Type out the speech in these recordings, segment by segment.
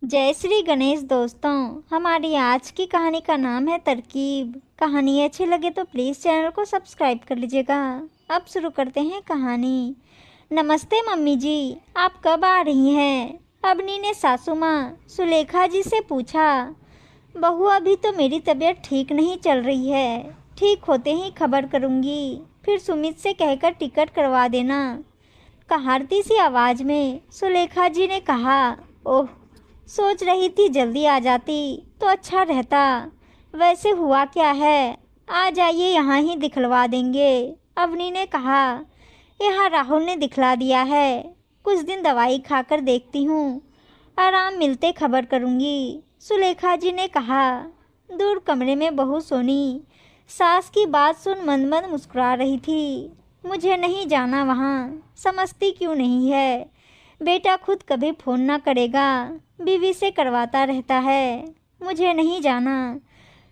जय श्री गणेश दोस्तों। हमारी आज की कहानी का नाम है तरकीब। कहानी अच्छी लगे तो प्लीज़ चैनल को सब्सक्राइब कर लीजिएगा। अब शुरू करते हैं कहानी। नमस्ते मम्मी जी, आप कब आ रही हैं? अवनी ने सासू माँ सुलेखा जी से पूछा। बहू, अभी तो मेरी तबीयत ठीक नहीं चल रही है। ठीक होते ही खबर करूँगी। फिर सुमित से कहकर टिकट करवा देना। कहारती सी आवाज़ में सुलेखा जी ने कहा। ओह, सोच रही थी जल्दी आ जाती तो अच्छा रहता। वैसे हुआ क्या है? आ जाइए, यहाँ ही दिखलवा देंगे। अवनी ने कहा। यहाँ राहुल ने दिखला दिया है। कुछ दिन दवाई खाकर देखती हूँ, आराम मिलते खबर करूँगी, सुलेखा जी ने कहा। दूर कमरे में बहू सोनी सास की बात सुन मंद मंद मुस्कुरा रही थी। मुझे नहीं जाना वहाँ, समझती क्यों नहीं है? बेटा खुद कभी फ़ोन ना करेगा, बीवी से करवाता रहता है। मुझे नहीं जाना,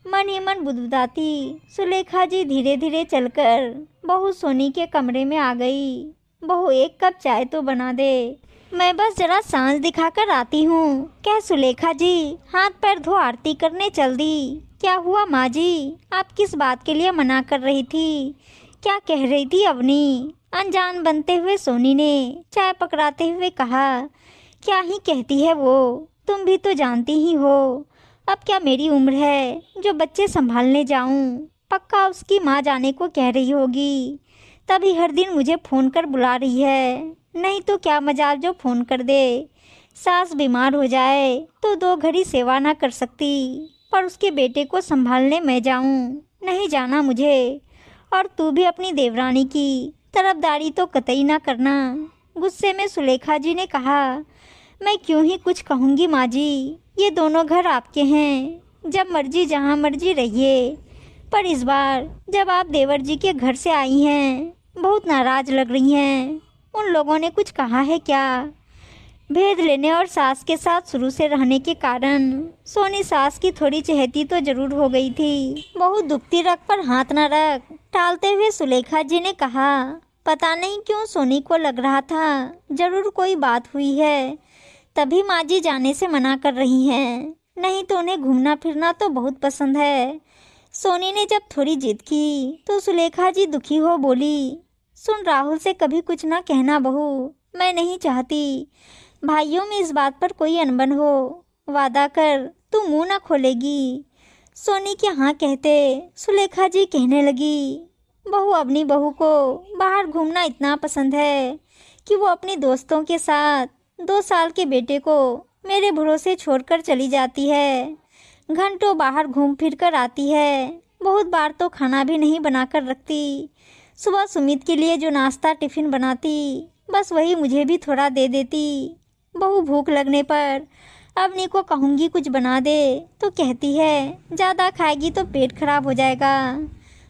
मन ही मन बुदबुदाती सुलेखा जी धीरे धीरे चलकर बहू सोनी के कमरे में आ गई। बहू, एक कप चाय तो बना दे, मैं बस जरा सांझ दिखाकर आती हूँ। क्या सुलेखा जी हाथ पैर धो आरती करने चल दी? क्या हुआ माँ जी? आप किस बात के लिए मना कर रही थी? क्या कह रही थी अवनी? अनजान बनते हुए सोनी ने चाय पकड़ाते हुए कहा। क्या ही कहती है वो, तुम भी तो जानती ही हो। अब क्या मेरी उम्र है जो बच्चे संभालने जाऊं? पक्का उसकी माँ जाने को कह रही होगी, तभी हर दिन मुझे फ़ोन कर बुला रही है। नहीं तो क्या मजाल जो फ़ोन कर दे। सास बीमार हो जाए तो 2 घड़ी सेवा ना कर सकती, पर उसके बेटे को संभालने मैं जाऊं? नहीं जाना मुझे। और तू भी अपनी देवरानी की तरफदारी तो कतई ना करना। गुस्से में सुलेखा जी ने कहा। मैं क्यों ही कुछ कहूँगी माँ जी, ये दोनों घर आपके हैं, जब मर्जी जहाँ मर्जी रहिए। पर इस बार जब आप देवर जी के घर से आई हैं, बहुत नाराज लग रही हैं। उन लोगों ने कुछ कहा है क्या? भेद लेने और सास के साथ शुरू से रहने के कारण सोनी सास की थोड़ी चहेती तो जरूर हो गई थी। बहुत दुखती रख पर हाथ न रख, टालते हुए सुलेखा जी ने कहा। पता नहीं क्यों सोनी को लग रहा था जरूर कोई बात हुई है, तभी माँ जी जाने से मना कर रही हैं। नहीं तो उन्हें घूमना फिरना तो बहुत पसंद है। सोनी ने जब थोड़ी जिद की तो सुलेखा जी दुखी हो बोली। सुन, राहुल से कभी कुछ ना कहना बहू, मैं नहीं चाहती भाइयों में इस बात पर कोई अनबन हो। वादा कर तू मुंह ना खोलेगी। सोनी के हाँ कहते सुलेखा जी कहने लगी। बहू, अपनी बहू को बाहर घूमना इतना पसंद है कि वो अपने दोस्तों के साथ 2 साल के बेटे को मेरे भरोसे छोड़कर चली जाती है। घंटों बाहर घूम फिर कर आती है। बहुत बार तो खाना भी नहीं बनाकर रखती। सुबह सुमित के लिए जो नाश्ता टिफिन बनाती, बस वही मुझे भी थोड़ा दे देती। बहू, भूख लगने पर अवनी को कहूँगी कुछ बना दे तो कहती है ज़्यादा खाएगी तो पेट खराब हो जाएगा।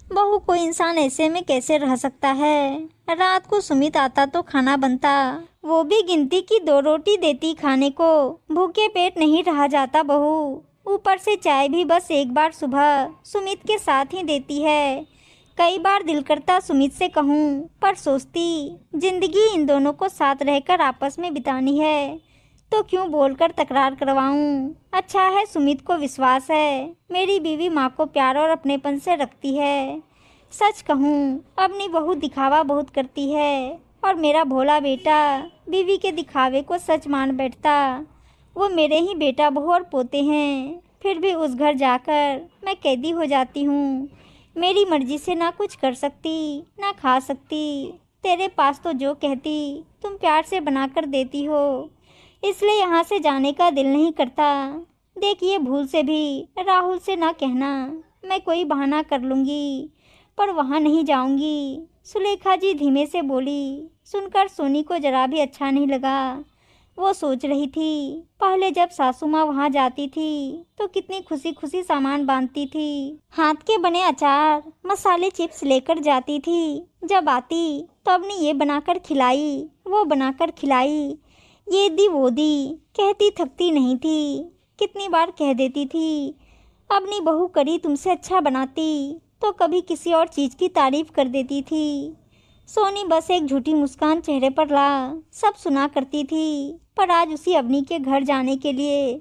बहू, कोई इंसान ऐसे में कैसे रह सकता है? रात को सुमित आता तो खाना बनता, वो भी गिनती की 2 रोटी देती खाने को। भूखे पेट नहीं रहा जाता बहू। ऊपर से चाय भी बस एक बार सुबह सुमित के साथ ही देती है। कई बार दिल करता सुमित से कहूँ, पर सोचती जिंदगी इन दोनों को साथ रहकर आपस में बितानी है, तो क्यों बोलकर तकरार करवाऊँ। अच्छा है सुमित को विश्वास है मेरी बीवी माँ को प्यार और अपनेपन से रखती है। सच कहूँ अपनी बहू दिखावा बहुत करती है, और मेरा भोला बेटा बीवी के दिखावे को सच मान बैठता। वो मेरे ही बेटा बहू और पोते हैं, फिर भी उस घर जाकर मैं कैदी हो जाती हूँ। मेरी मर्जी से ना कुछ कर सकती ना खा सकती। तेरे पास तो जो कहती तुम प्यार से बनाकर देती हो, इसलिए यहाँ से जाने का दिल नहीं करता। देखिए, भूल से भी राहुल से ना कहना, मैं कोई बहाना कर लूँगी, पर वहाँ नहीं जाऊँगी, सुलेखा जी धीमे से बोली। सुनकर सोनी को जरा भी अच्छा नहीं लगा। वो सोच रही थी पहले जब सासू माँ वहाँ जाती थी तो कितनी खुशी खुशी सामान बांधती थी। हाथ के बने अचार मसाले चिप्स लेकर जाती थी। जब आती तो अपनी ये बनाकर खिलाई, वो बनाकर खिलाई, ये दी वो दी, कहती थकती नहीं थी। कितनी बार कह देती थी अपनी बहू करी तुमसे अच्छा बनाती, तो कभी किसी और चीज़ की तारीफ कर देती थी। सोनी बस एक झूठी मुस्कान चेहरे पर ला सब सुना करती थी, पर आज उसी अवनी के घर जाने के लिए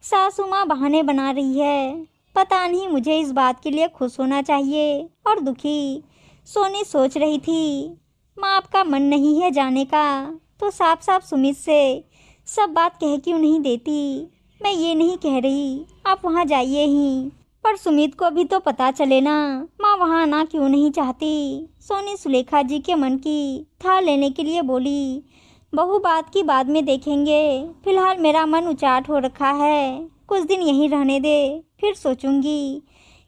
सासू माँ बहाने बना रही है। पता नहीं मुझे इस बात के लिए खुश होना चाहिए और दुखी। सोनी सोच रही थी, माँ आपका मन नहीं है जाने का तो साफ साफ सुमित से सब बात कह क्यों नहीं देती। मैं ये नहीं कह रही आप वहाँ जाइए ही, पर सुमित को भी तो पता चले ना माँ वहाँ आना क्यों नहीं चाहती। सोनी सुलेखा जी के मन की था लेने के लिए बोली, बहू बात की बाद में देखेंगे, फिलहाल मेरा मन उचाट हो रखा है, कुछ दिन यहीं रहने दे फिर सोचूंगी।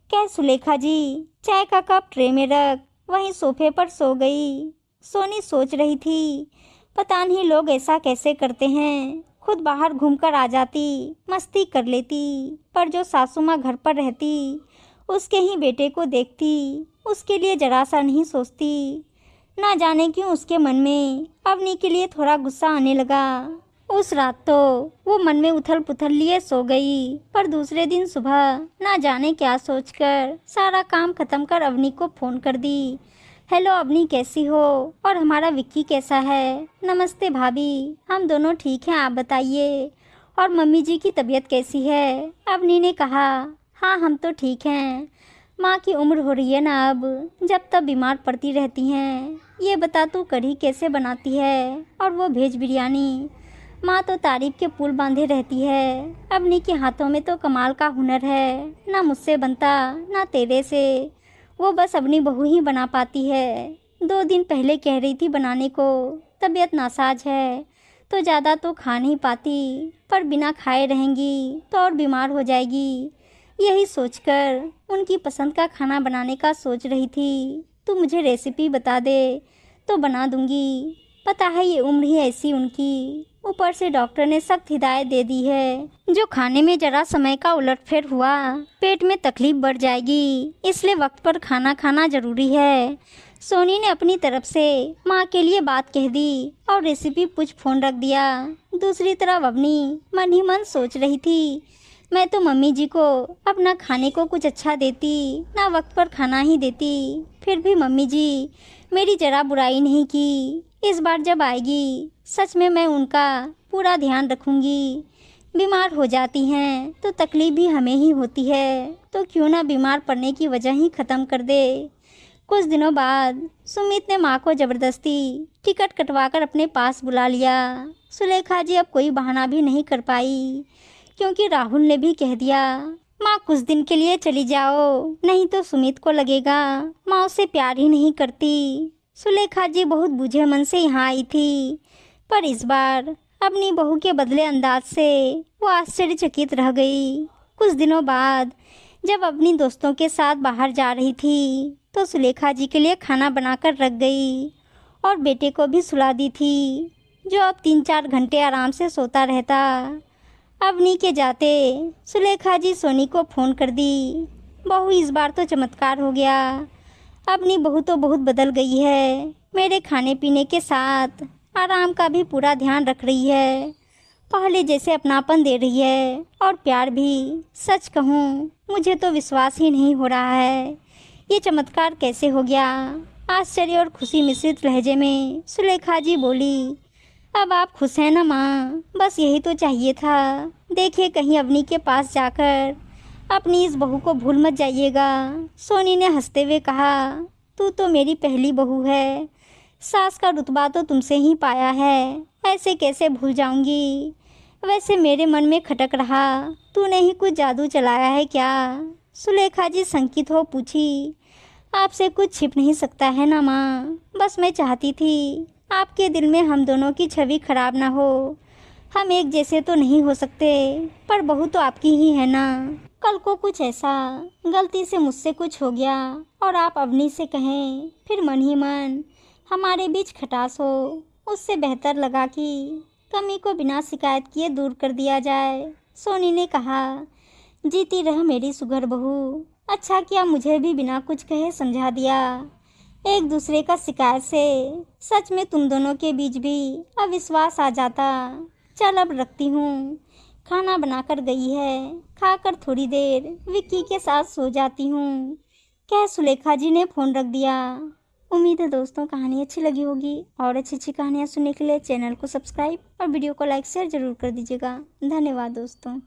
क्या सुलेखा जी चाय का कप ट्रे में रख वहीं सोफे पर सो गई। सोनी सोच रही थी, पता नहीं लोग ऐसा कैसे करते हैं, खुद बाहर घूमकर आ जाती, मस्ती कर लेती, पर जो सासू माँ घर पर रहती उसके ही बेटे को देखती, उसके लिए जरा सा नहीं सोचती। ना जाने क्यों उसके मन में अवनी के लिए थोड़ा गुस्सा आने लगा। उस रात तो वो मन में उथल पुथल लिए सो गई, पर दूसरे दिन सुबह ना जाने क्या सोचकर सारा काम खत्म कर अवनी को फोन कर दी। हेलो अवनी, कैसी हो? और हमारा विक्की कैसा है? नमस्ते भाभी, हम दोनों ठीक हैं, आप बताइए। और मम्मी जी की तबीयत कैसी है? अवनी ने कहा, हाँ हम तो ठीक हैं। माँ की उम्र हो रही है ना अब, जब तब बीमार पड़ती रहती हैं। ये बता तू कढ़ी कैसे बनाती है और वो भेज बिरयानी। माँ तो तारीफ के पुल बांधे रहती है। अवनी के हाथों में तो कमाल का हुनर है, ना मुझसे बनता ना तेरे से। वो बस अपनी बहू ही बना पाती है। 2 दिन पहले कह रही थी बनाने को, तबीयत नासाज है तो ज़्यादा तो खा नहीं पाती, पर बिना खाए रहेंगी तो और बीमार हो जाएगी। यही सोचकर उनकी पसंद का खाना बनाने का सोच रही थी। तू मुझे रेसिपी बता दे तो बना दूंगी। पता है ये उम्र ही ऐसी उनकी, ऊपर से डॉक्टर ने सख्त हिदायत दे दी है, जो खाने में जरा समय का उलटफेर हुआ पेट में तकलीफ बढ़ जाएगी, इसलिए वक्त पर खाना खाना जरूरी है। सोनी ने अपनी तरफ से माँ के लिए बात कह दी और रेसिपी पूछ फोन रख दिया। दूसरी तरफ अवनी मन ही मन सोच रही थी, मैं तो मम्मी जी को अपना खाने को कुछ अच्छा देती, ना वक्त पर खाना ही देती, फिर भी मम्मी जी मेरी जरा बुराई नहीं की। इस बार जब आएगी सच में मैं उनका पूरा ध्यान रखूंगी। बीमार हो जाती हैं तो तकलीफ भी हमें ही होती है, तो क्यों ना बीमार पड़ने की वजह ही ख़त्म कर दे। कुछ दिनों बाद सुमित ने माँ को ज़बरदस्ती टिकट कटवाकर अपने पास बुला लिया। सुलेखा जी अब कोई बहाना भी नहीं कर पाई, क्योंकि राहुल ने भी कह दिया, माँ कुछ दिन के लिए चली जाओ, नहीं तो सुमित को लगेगा माँ उससे प्यार ही नहीं करती। सुलेखा जी बहुत बुझे मन से यहाँ आई थी, पर इस बार अपनी बहू के बदले अंदाज से वो आश्चर्यचकित रह गई। कुछ दिनों बाद जब अपनी दोस्तों के साथ बाहर जा रही थी तो सुलेखा जी के लिए खाना बनाकर रख गई और बेटे को भी सुला दी थी, जो अब 3-4 घंटे आराम से सोता रहता। अवनी के जाते सुलेखा जी सोनी को फ़ोन कर दी। बहू इस बार तो चमत्कार हो गया, अपनी बहू तो बहुत बदल गई है, मेरे खाने पीने के साथ आराम का भी पूरा ध्यान रख रही है, पहले जैसे अपनापन दे रही है और प्यार भी। सच कहूँ मुझे तो विश्वास ही नहीं हो रहा है, ये चमत्कार कैसे हो गया। आश्चर्य और खुशी मिश्रित लहजे में सुलेखा जी बोली, अब आप खुश हैं ना माँ? बस यही तो चाहिए था। देखिए कहीं अवनी के पास जाकर अपनी इस बहू को भूल मत जाइएगा। सोनी ने हंसते हुए कहा, तू तो मेरी पहली बहू है, सास का रुतबा तो तुमसे ही पाया है, ऐसे कैसे भूल जाऊंगी। वैसे मेरे मन में खटक रहा, तूने ही कुछ जादू चलाया है क्या? सुलेखा जी शंकित हो पूछी, आपसे कुछ छिप नहीं सकता है ना माँ? बस मैं चाहती थी आपके दिल में हम दोनों की छवि खराब ना हो। हम एक जैसे तो नहीं हो सकते, पर बहू तो आपकी ही है ना। कल को कुछ ऐसा गलती से मुझसे कुछ हो गया और आप अवनी से कहें, फिर मन ही मन हमारे बीच खटास हो, उससे बेहतर लगा कि कमी को बिना शिकायत किए दूर कर दिया जाए। सोनी ने कहा, जीती रह मेरी सुघर बहू, अच्छा किया मुझे भी बिना कुछ कहे समझा दिया। एक दूसरे का शिकायत से सच में तुम दोनों के बीच भी अविश्वास आ जाता। चल अब रखती हूँ, खाना बनाकर गई है, खाकर थोड़ी देर विक्की के साथ सो जाती हूँ। क्या सुलेखा जी ने फ़ोन रख दिया। उम्मीद है दोस्तों कहानी अच्छी लगी होगी, और अच्छी अच्छी कहानियाँ सुनने के लिए चैनल को सब्सक्राइब और वीडियो को लाइक शेयर जरूर कर दीजिएगा। धन्यवाद दोस्तों।